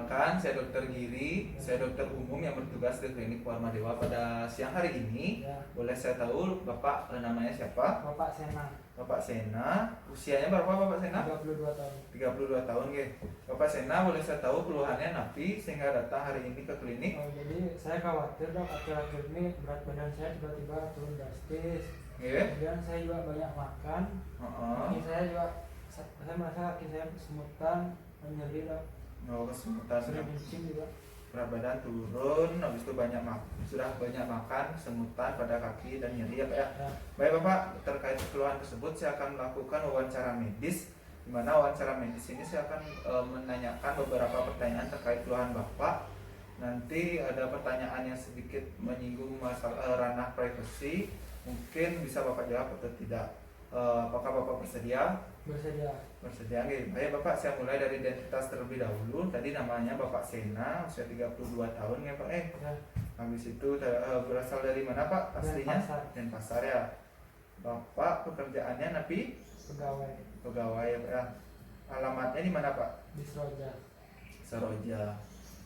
Perkenalkan, saya Dokter Giri, saya dokter umum yang bertugas di Klinik Warma Dewa pada siang hari ini. Ya. Boleh saya tahu Bapak namanya siapa? Bapak Sena. Bapak Sena, usianya berapa Bapak Sena? 32 tahun. 32 tahun, ya. Bapak Sena, boleh saya tahu keluhannya napi sehingga datang hari ini ke klinik? Jadi saya khawatir dok, akhir-akhir ini berat badan saya tiba-tiba turun drastis. Ya. Kemudian saya juga banyak makan. Kaki saya juga, saya merasa kaki saya kesemutan, nyeri dok. Kesemutan, Sering kencing juga. berat badan turun, habis itu sudah banyak makan, semutan pada kaki dan nyeri ya Pak ya. Ya. Baik Bapak, terkait keluhan tersebut saya akan melakukan wawancara medis. Di mana wawancara medis ini saya akan menanyakan beberapa pertanyaan terkait keluhan Bapak. Nanti ada pertanyaan yang sedikit menyinggung masalah ranah privasi, mungkin bisa Bapak jawab atau tidak. Apakah Bapak bersedia? Bersedia. Bersedia nggih. Baik Bapak, saya mulai dari identitas terlebih dahulu. Tadi namanya Bapak Sena, usia 32 tahun ya Pak. Ya. Habis itu berasal dari mana Pak? Aslinya Denpasar ya. Bapak pekerjaannya napi Pegawai pegawai ya Pak ya. Alamatnya di mana Pak? di Seroja. Seroja.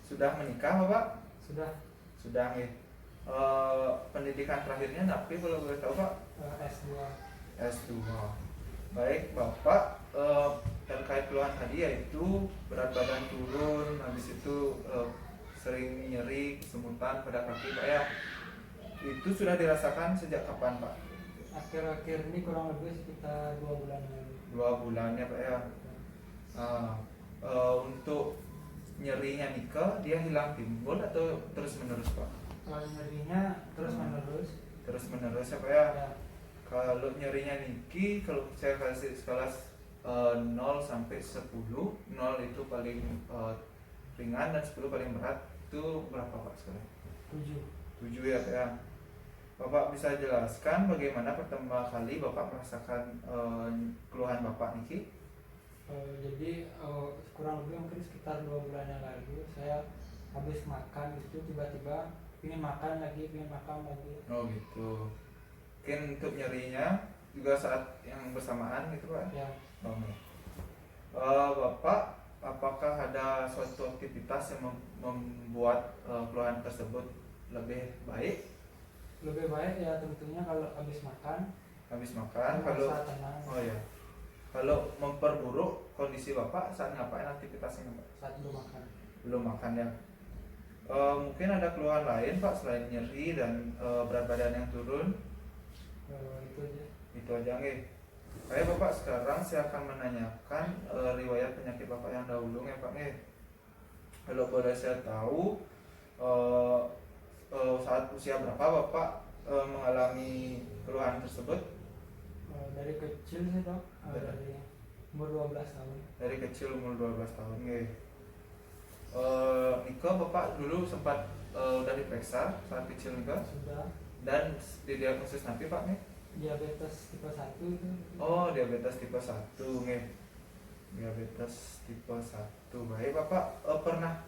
Sudah menikah Bapak? Sudah Sudah nggih. Pendidikan terakhirnya napi kalau boleh tahu Pak? S2. S2. Baik Bapak, terkait keluhan tadi yaitu berat badan turun, habis itu sering nyeri, kesemutan pada kaki Pak ya. Itu sudah dirasakan sejak kapan Pak? Akhir-akhir ini kurang lebih sekitar 2 bulan lalu. 2 bulan ya Pak ya. Untuk nyerinya Nika, dia hilang timbul atau terus menerus Pak? Kalau nyerinya terus menerus. Terus menerus ya Pak ya. Ya. Kalau nyerinya Niki, kalau saya kasih skala 0 sampai 10, 0 itu paling ringan dan 10 paling berat, itu berapa Pak sekarang? 7. 7 ya Pak ya. Bapak bisa jelaskan bagaimana pertama kali Bapak merasakan keluhan Bapak Niki? Jadi kurang lebih mungkin sekitar 2 bulan yang lalu saya habis makan itu tiba-tiba ingin makan lagi. Oh gitu. Mungkin untuk nyerinya juga saat yang bersamaan gitu Pak? Ya. Bapak, apakah ada suatu aktivitas yang membuat keluhan tersebut lebih baik? Lebih baik ya tentunya kalau habis makan. Habis makan, Merasa kalau tenang. oh ya, kalau memperburuk kondisi Bapak saat ngapain aktivitasnya Pak? Saat belum makan. Belum makan ya. Mungkin ada keluhan lain Pak selain nyeri dan berat badan yang turun? Itu aja. Itu aja nggih. Baik Bapak, sekarang saya akan menanyakan riwayat penyakit Bapak yang dahulu ya Pak nggih. Kalau boleh saya tahu saat usia berapa Bapak mengalami keluhan tersebut? Dari kecil sih dok. Dari umur 12 tahun. Dari kecil umur 12 tahun nggih. Nika Bapak dulu sempat udah diperiksa saat kecil Nika? Sudah. Dan didiagnosis napi Pak nih? Diabetes tipe 1 itu. Oh, diabetes tipe 1 nih. Diabetes tipe 1. Baik Bapak, pernah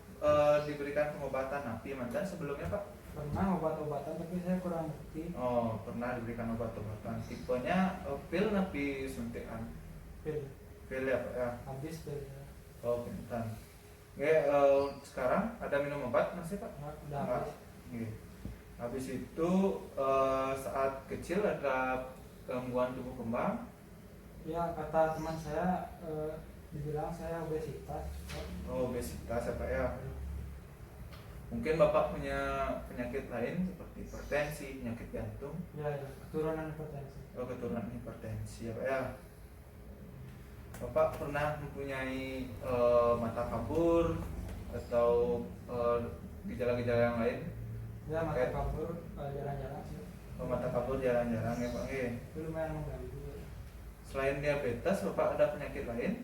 diberikan pengobatan napi mantan sebelumnya Pak? Pernah obat-obatan tapi saya kurang ngerti. Oh, pernah diberikan obat-obatan. Tipenya pil napi suntikan? Pil. Pil ya Pak ya? Habis pil. Oh, pintan. Sekarang ada minum obat masih Pak? Udah habis. Nggih. Habis itu saat kecil ada gangguan tumbuh kembang? Ya kata teman saya dibilang saya obesitas. Oh, obesitas ya Pak ya. Mungkin Bapak punya penyakit lain seperti hipertensi, penyakit jantung? Ya, keturunan hipertensi. Oh, keturunan hipertensi ya Pak ya. Bapak pernah mempunyai mata kabur atau gejala-gejala yang lain? Ya mata kabur jarang-jarang sih. Oh, mata kabur jarang-jarang ya Pak nggih. Itu lumayan mengganggu. Selain diabetes, Bapak ada penyakit lain?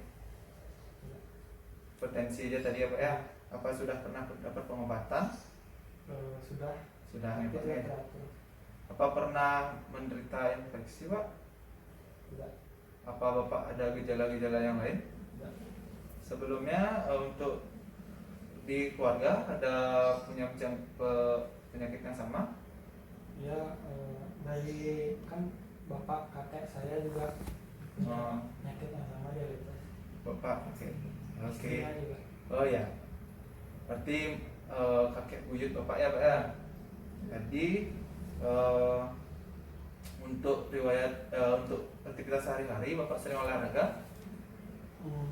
Hipertensi aja tadi ya Pak ya. Apa sudah pernah dapat pengobatan? Sudah. Sudah ya Pak ya. Teratur. Apa pernah menderita infeksi Pak? Tidak. Apa Bapak ada gejala-gejala yang lain? Tidak. Sebelumnya untuk di keluarga ada punya penyakit yang sama? Ya dari kan bapak kakek saya juga punya penyakit yang sama, diabetes. Bapak, oke. Istrinya juga. Oh ya. berarti kakek buyut bapak ya pak ya. Jadi eh, untuk riwayat untuk aktivitas sehari-hari bapak sering olahraga?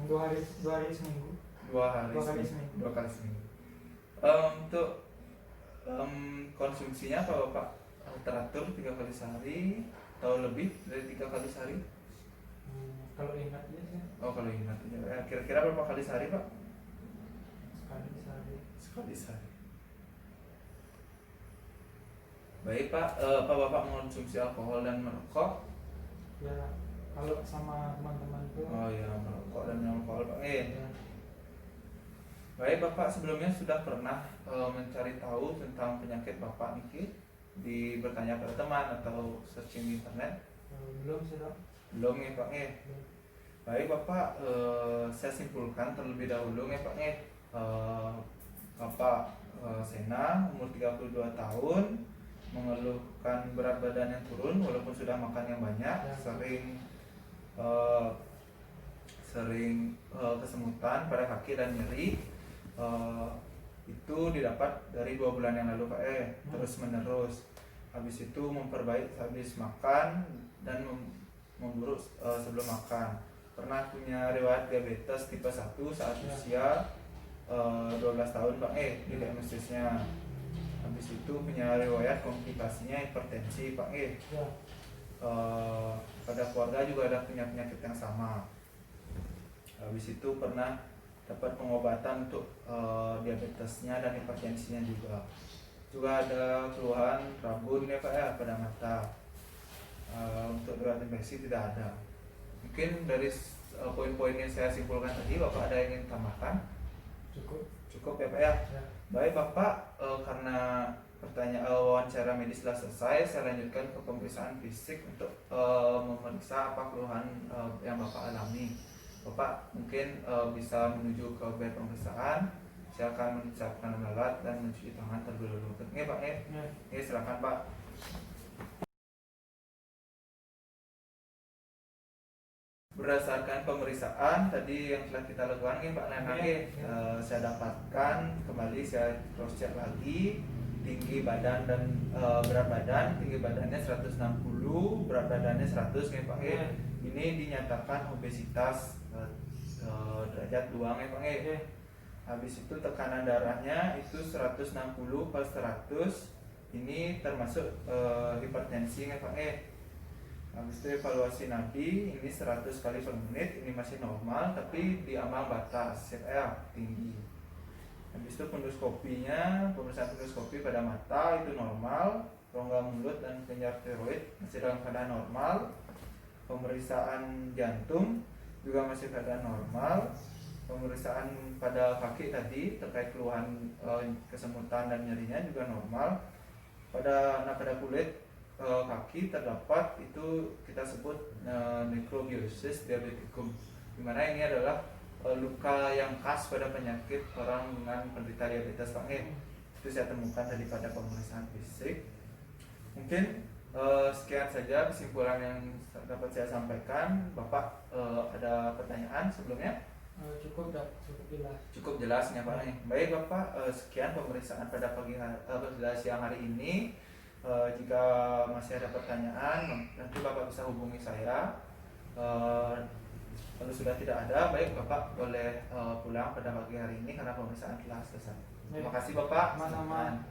2 hari seminggu. Dua hari Dua kali seminggu. seminggu. Dua kali seminggu. Untuk konsumsinya apa bapak teratur 3 kali sehari atau lebih dari 3 kali sehari? Kalau ingat ya sih Oh kalau ingat ya. Kira-kira berapa kali sehari pak? sekali sehari. Sekali sehari. Baik pak, apa bapak mengonsumsi alkohol dan merokok? Ya kalau sama teman-teman tuh Oh ya, merokok dan alkohol pak. ya, Baik bapak, sebelumnya sudah pernah mencari tahu tentang penyakit bapak niki, bertanya pada teman atau searching di internet? belum sih dok. Belum ya pak ya. Belum. Baik bapak, saya simpulkan terlebih dahulu ya pak ya. Bapak Sena umur 32 tahun, mengeluhkan berat badan yang turun walaupun sudah makan yang banyak, Ya. sering kesemutan pada kaki dan nyeri. Itu didapat dari 2 bulan yang lalu pak terus menerus. Habis itu memperbaik habis makan dan memburu sebelum makan. Pernah punya riwayat diabetes tipe 1 saat Ya. usia 12 tahun pak di diagnosisnya. Habis itu punya riwayat komplikasinya hipertensi pak Ya. pada keluarga juga ada punya penyakit yang sama. Habis itu pernah dapat pengobatan untuk diabetesnya dan hipertensinya juga. Juga ada keluhan rabun ya pak pada mata. Untuk berat infeksi tidak ada. Mungkin dari poin-poin yang saya simpulkan tadi bapak ada yang ingin tambahkan? Cukup ya pak ya. Ya. Baik bapak, karena wawancara medis sudah selesai, saya lanjutkan ke pemeriksaan fisik untuk memeriksa apa keluhan yang bapak alami. Bapak mungkin bisa menuju ke bed pemeriksaan. Saya akan menyiapkan alat dan mencuci tangan terlebih dahulu. Oke pak Ya. silakan pak. Berdasarkan pemeriksaan tadi yang telah kita lakukan Pak Nanang, saya dapatkan kembali, saya cross check lagi tinggi badan dan berat badan. Tinggi badannya 160, berat badannya 100 nih Pak Ini dinyatakan obesitas derajat 2 nih Pak Habis itu tekanan darahnya itu 160/100. Ini termasuk hipertensi nih Pak Habis itu evaluasi nadi ini 100 kali per menit, ini masih normal tapi di ambang batas tinggi. Habis itu pemeriksaan endoskopi pada mata itu normal, rongga mulut dan kelenjar tiroid masih dalam keadaan normal. Pemeriksaan jantung juga masih keadaan normal. Pemeriksaan pada kaki tadi terkait keluhan kesemutan dan nyerinya juga normal. Pada kulit kaki terdapat itu kita sebut necrobiosis diabeticum, dimana ini adalah luka yang khas pada penyakit orang dengan penderita diabetes Pak Itu saya temukan tadi pada pemeriksaan fisik. Mungkin sekian saja kesimpulan yang dapat saya sampaikan. Bapak ada pertanyaan sebelumnya? Cukup jelas. Cukup jelas ya Pak Baik Bapak, sekian pemeriksaan pada siang hari ini. Jika masih ada pertanyaan nanti Bapak bisa hubungi saya. Kalau sudah tidak ada, baik Bapak boleh pulang pada pagi hari ini karena pemeriksaan telah selesai. Terima kasih Bapak. Sama-sama.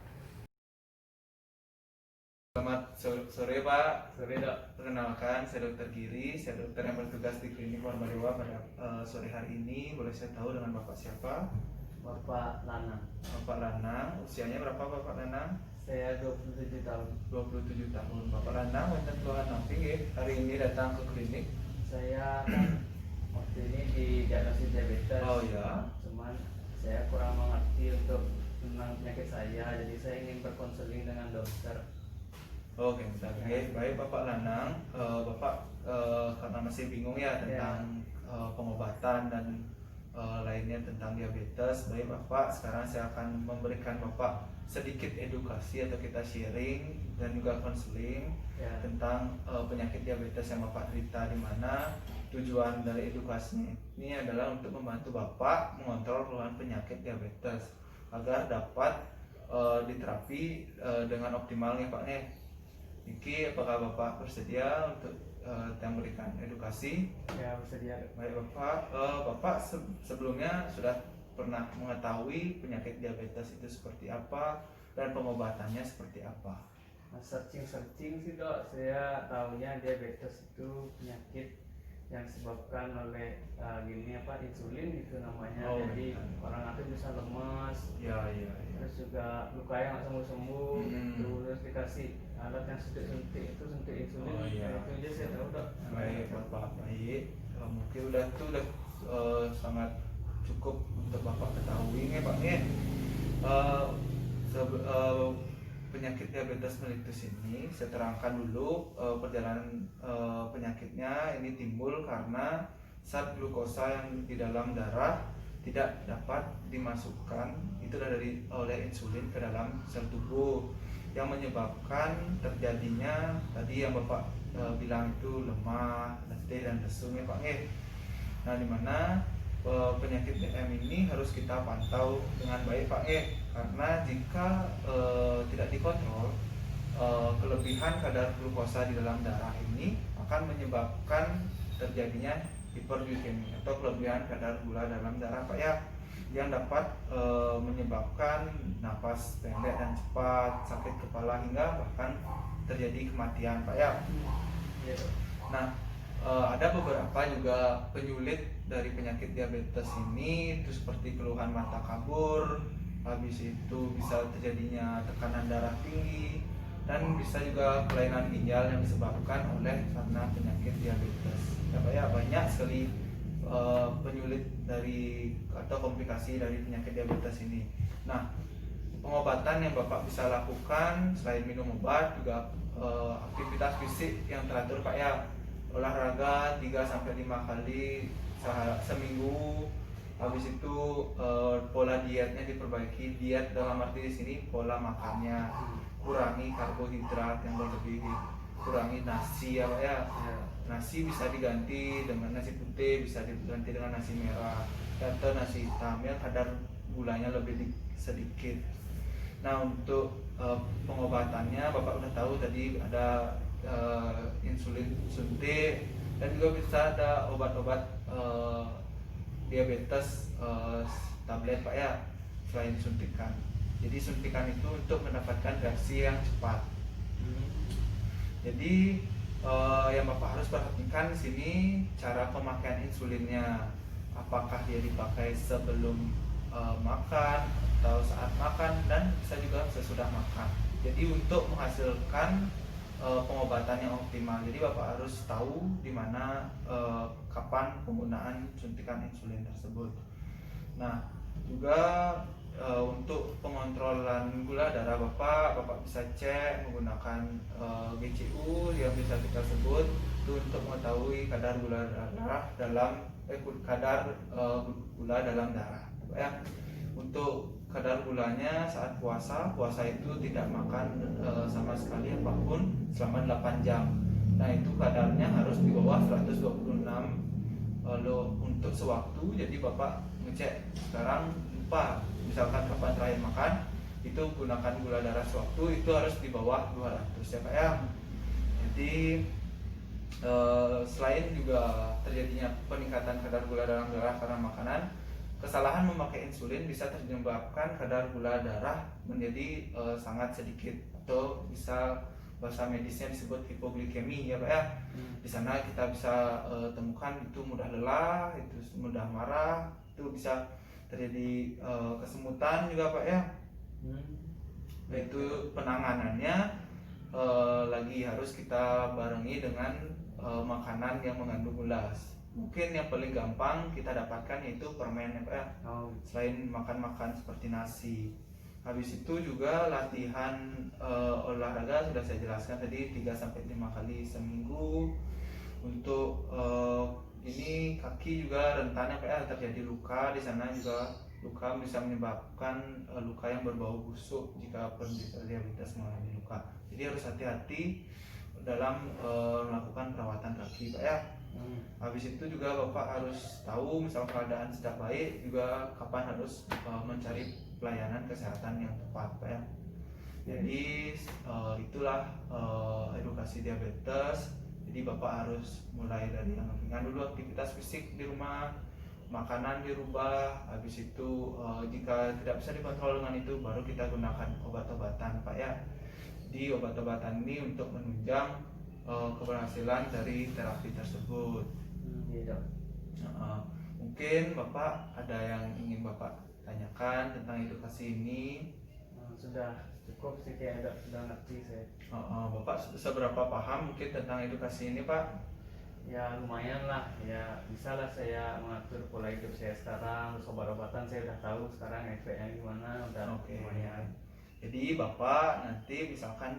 Selamat sore Pak. Sore Dok. Perkenalkan saya Dr. Giri, saya dokter yang bertugas di klinik Warmadewa pada sore hari ini. Boleh saya tahu dengan Bapak siapa? Bapak Lanang. Bapak Lanang. Usianya berapa Bapak Lanang? Saya 27 tahun. 27 tahun. Bapak Lanang wonten keluhan namping hari ini datang ke klinik. Saya kan waktu ini didiagnosis diabetes. Oh ya. Cuman saya kurang mengerti untuk tentang penyakit saya, jadi saya ingin berkonseling dengan dokter. Oke, baik Bapak Lanang, Bapak karena masih bingung ya tentang pengobatan dan lainnya tentang diabetes. Baik Bapak, sekarang saya akan memberikan Bapak sedikit edukasi atau kita sharing dan juga konseling tentang penyakit diabetes yang Bapak derita, di mana tujuan dari edukasinya ini adalah untuk membantu Bapak mengontrol keluhan penyakit diabetes. agar dapat diterapi dengan optimal nih Pak nih. Iki apakah Bapak bersedia untuk yang memberikan edukasi? Ya, bersedia. Baik Bapak, sebelumnya sudah pernah mengetahui penyakit diabetes itu seperti apa dan pengobatannya seperti apa? Nah, searching sih Dok, saya tahunya diabetes itu penyakit yang disebabkan oleh insulin gitu namanya. Oh, jadi iya. orang itu bisa lemas, Ya. terus juga luka yang nggak sembuh-sembuh, terus dikasih alat yang suntik insulin. Oh, iya. Itu aja saya tahu Dok. Baik Bapak, baik. Mungkin udah sangat cukup untuk Bapak ketahui nih Pak nih. Penyakit diabetes mellitus ini saya terangkan dulu perjalanan penyakitnya. Ini timbul karena zat glukosa yang di dalam darah tidak dapat dimasukkan itu oleh insulin ke dalam sel tubuh, yang menyebabkan terjadinya tadi yang Bapak bilang itu lemah, letih dan lesu ya Pak. Nah, dimana penyakit DM ini harus kita pantau dengan baik Pak karena jika tidak dikontrol, kelebihan kadar glukosa di dalam darah ini akan menyebabkan terjadinya hiperglikemia atau kelebihan kadar gula dalam darah Pak yang dapat menyebabkan napas pendek dan cepat, sakit kepala hingga bahkan terjadi kematian Pak Ya. Nah, ada beberapa juga penyulit dari penyakit diabetes ini, itu seperti keluhan mata kabur, habis itu bisa terjadinya tekanan darah tinggi, dan bisa juga kelainan ginjal yang disebabkan oleh karena penyakit diabetes. Ya banyak sekali penyulit dari atau komplikasi dari penyakit diabetes ini. Nah, pengobatan yang Bapak bisa lakukan selain minum obat juga aktivitas fisik yang teratur Pak olahraga 3-5 kali seminggu. Habis itu pola dietnya diperbaiki. Diet dalam arti di sini pola makannya, kurangi karbohidrat yang berlebih, kurangi nasi ya Pak Nasi bisa diganti dengan nasi putih, bisa diganti dengan nasi merah atau nasi hitam yang kadar gulanya lebih sedikit. Nah, untuk pengobatannya Bapak udah tahu tadi ada insulin suntik, dan juga bisa ada obat-obat diabetes tablet Pak selain suntikan. Jadi suntikan itu untuk mendapatkan reaksi yang cepat. Jadi yang Bapak harus perhatikan di sini cara pemakaian insulinnya. Apakah dia dipakai sebelum makan atau saat makan, dan bisa juga sesudah makan. Jadi untuk menghasilkan pengobatan yang optimal, jadi Bapak harus tahu di mana kapan penggunaan suntikan insulin tersebut. Nah, juga untuk pengontrolan gula darah Bapak bisa cek menggunakan GCU yang bisa kita sebut itu untuk mengetahui kadar gula darah dalam gula dalam darah Untuk kadar gulanya saat puasa itu tidak makan sama sekali apapun selama 8 jam. Nah, itu kadarnya harus di bawah 126 untuk sewaktu. Jadi Bapak ngecek sekarang lupa, misalkan kapan terakhir makan, itu gunakan gula darah sewaktu itu harus di bawah 200 ya Pak Jadi selain juga terjadinya peningkatan kadar gula dalam darah karena makanan, kesalahan memakai insulin bisa menyebabkan kadar gula darah menjadi sangat sedikit, atau bisa bahasa medisnya disebut hipoglikemi ya Pak Di sana kita bisa temukan itu mudah lelah, itu mudah marah, itu bisa terjadi kesemutan juga Pak Itu penanganannya lagi harus kita barengi dengan makanan yang mengandung gula. Mungkin yang paling gampang kita dapatkan yaitu permen ya Pak Selain makan seperti nasi. Habis itu juga latihan olahraga sudah saya jelaskan tadi 3-5 kali seminggu. Untuk ini kaki juga rentan ya Pak terjadi luka. Di sana juga luka bisa menyebabkan luka yang berbau busuk jika penderita diabetes mengalami luka. Jadi harus hati-hati dalam melakukan perawatan kaki Pak Habis itu juga Bapak harus tahu misal keadaan sedang baik juga kapan harus mencari pelayanan kesehatan yang tepat Pak ya. Jadi itulah edukasi diabetes. Jadi Bapak harus mulai dari yang ringan dulu, aktivitas fisik di rumah, makanan dirubah. Habis itu jika tidak bisa dikontrol dengan itu, baru kita gunakan obat-obatan Pak ya. Di obat-obatan ini untuk menunjang keberhasilan dari terapi tersebut. Iya dok. Mungkin Bapak ada yang ingin Bapak tanyakan tentang edukasi ini? Sudah cukup sih kayak dok, sudah ngerti saya. Bapak seberapa paham mungkin tentang edukasi ini Pak? Ya lumayan lah, ya bisa lah saya mengatur pola hidup saya sekarang. Terus obat-obatan saya udah tahu sekarang efeknya gimana, udah lumayan. Jadi Bapak nanti misalkan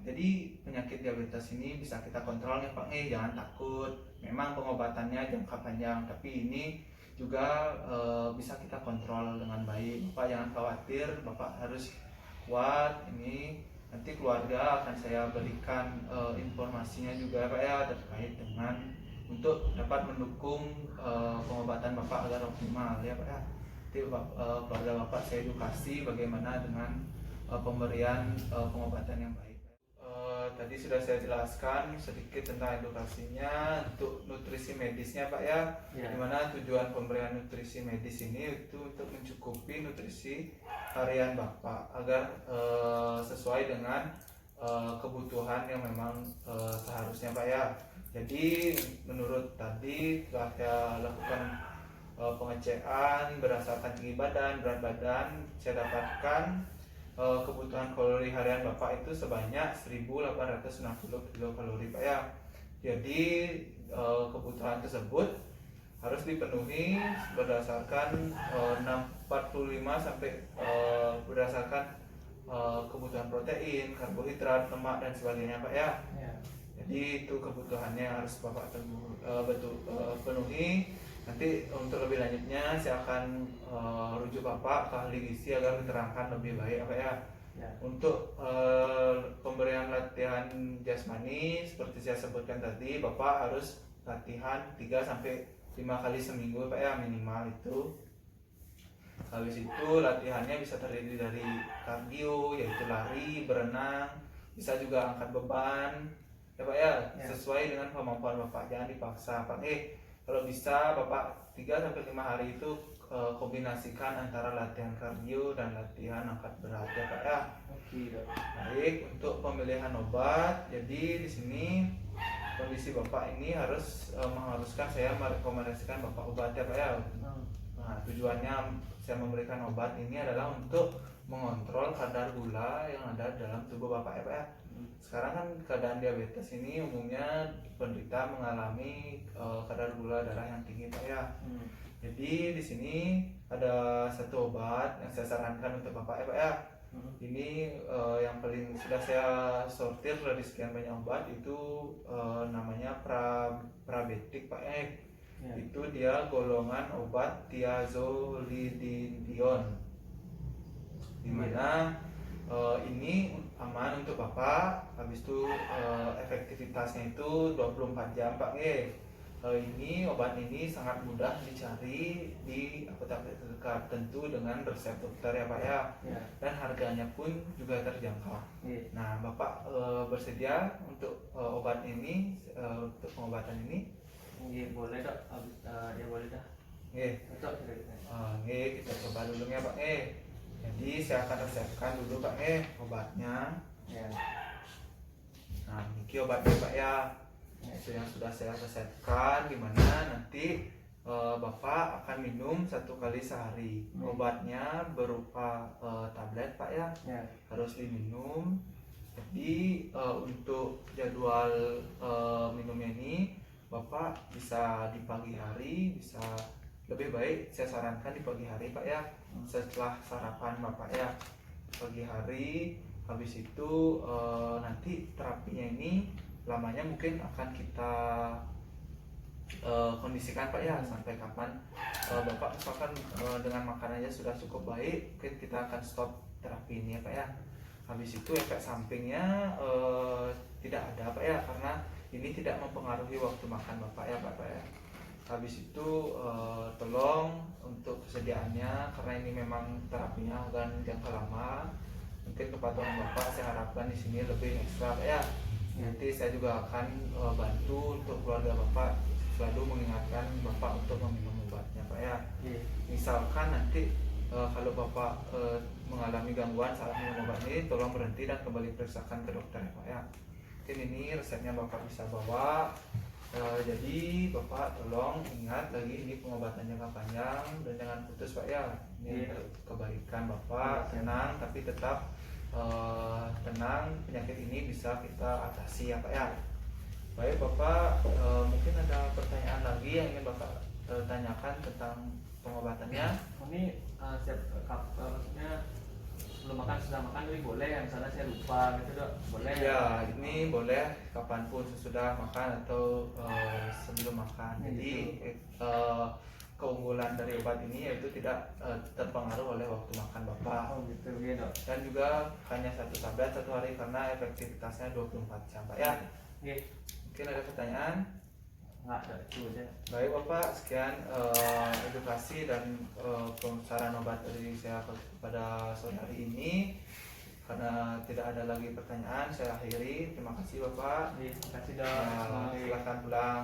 jadi penyakit diabetes ini bisa kita kontrol ya Pak, jangan takut. Memang pengobatannya jangka panjang, tapi ini juga bisa kita kontrol dengan baik. Bapak jangan khawatir, Bapak harus kuat. Ini nanti keluarga akan saya berikan informasinya juga Pak ya, terkait dengan untuk dapat mendukung pengobatan Bapak agar optimal ya Pak ya. Nanti keluarga Bapak saya edukasi bagaimana dengan pemberian pengobatan yang baik. Tadi sudah saya jelaskan sedikit tentang edukasinya. Untuk nutrisi medisnya Pak ya, dimana tujuan pemberian nutrisi medis ini itu untuk mencukupi nutrisi harian Bapak agar sesuai dengan kebutuhan yang memang seharusnya Pak ya. Jadi menurut tadi telah saya lakukan pengecekan berdasarkan tinggi badan, berat badan, saya dapatkan kebutuhan kalori harian Bapak itu sebanyak 1860 kilokalori Pak ya. Jadi kebutuhan tersebut harus dipenuhi berdasarkan 45 sampai berdasarkan kebutuhan protein, karbohidrat, lemak dan sebagainya Pak ya. Jadi itu kebutuhannya harus Bapak penuhi. Nanti untuk lebih lanjutnya saya akan rujuk Bapak ke ahli gizi agar diterangkan lebih baik apa ya. Untuk pemberian latihan jasmani seperti saya sebutkan tadi, Bapak harus latihan 3 sampai 5 kali seminggu Pak ya minimal itu. Habis itu latihannya bisa terdiri dari kardio yaitu lari, berenang, bisa juga angkat beban ya Pak ya, sesuai dengan kemampuan Bapak, jangan dipaksa Pak. Kalau bisa Bapak 3 sampai 5 hari itu kombinasikan antara latihan kardio dan latihan angkat berat ya Pak ya. Baik, untuk pemilihan obat, jadi di sini kondisi Bapak ini mengharuskan saya merekomendasikan Bapak obat ya Pak ya. Nah, tujuannya saya memberikan obat ini adalah untuk mengontrol kadar gula yang ada dalam tubuh Bapak ya Pak ya. Sekarang kan keadaan diabetes ini umumnya penderita mengalami kadar gula darah yang tinggi Pak ya. Jadi di sini ada satu obat yang saya sarankan untuk Bapak ya Pak ya. Ini yang paling sudah saya sortir dari sekian banyak obat itu namanya Prabetik Pak ya. Itu dia golongan obat thiazolidinedion, dimana ini aman untuk Bapak. Habis itu efektivitasnya itu 24 jam Pak. Ini obat ini sangat mudah dicari di apotek terdekat, tentu dengan resep dokter ya Pak ya. Dan harganya pun juga terjangkau. Nah Bapak bersedia untuk obat ini, untuk pengobatan ini? Boleh dok, ya boleh dah. Kita coba dulu ya Pak. Jadi saya akan resepkan dulu Pak obatnya. Nah ini obatnya Pak ya. Itu yang sudah saya resepkan, dimana nanti Bapak akan minum 1 kali sehari. Obatnya berupa tablet Pak ya. Harus diminum. Jadi untuk jadwal minumnya ini Bapak bisa di pagi hari, bisa lebih baik saya sarankan di pagi hari Pak ya, setelah sarapan Bapak ya, pagi hari. Habis itu nanti terapinya ini lamanya mungkin akan kita kondisikan Pak ya, sampai kapan Bapak misalkan dengan makanannya sudah cukup baik, mungkin kita akan stop terapi ini ya Pak ya. Habis itu efek sampingnya tidak ada Pak ya, karena ini tidak mempengaruhi waktu makan Bapak ya Pak ya. Habis itu tolong untuk kesediaannya, karena ini memang terapinya akan jangka lama. Mungkin kepatuhan Bapak saya harapkan di sini lebih ekstra Pak ya. Nanti saya juga akan bantu untuk keluarga Bapak, selalu mengingatkan Bapak untuk meminum obatnya Pak ya. Misalkan nanti kalau Bapak mengalami gangguan saat minum obat ini, tolong berhenti dan kembali periksakan ke dokter ya Pak ya. Mungkin ini resepnya Bapak bisa bawa. Jadi Bapak tolong ingat lagi, ini pengobatan jangka panjang dan jangan putus Pak ya. Ini kebaikan Bapak, tenang tapi tetap tenang, penyakit ini bisa kita atasi ya Pak ya. Baik Bapak, mungkin ada pertanyaan lagi yang ingin Bapak tanyakan tentang pengobatannya. Ini maksudnya belum makan sudah makan tapi boleh yang sana saya lupa gitu dok, boleh Ya, ini boleh kapanpun sesudah makan atau sebelum makan. Jadi keunggulan dari obat ini yaitu tidak terpengaruh oleh waktu makan Bapak. Oh gitu ya dok. Dan juga hanya 1 tablet 1 hari karena efektivitasnya 24 jam Pak ya. Mungkin ada pertanyaan? Enggak ada, itu aja. Baik Bapak, sekian edukasi dan saran obat dari saya kepada sore hari ini. Karena tidak ada lagi pertanyaan, saya akhiri. Terima kasih Bapak. Terima kasih dok. Ya, silakan pulang.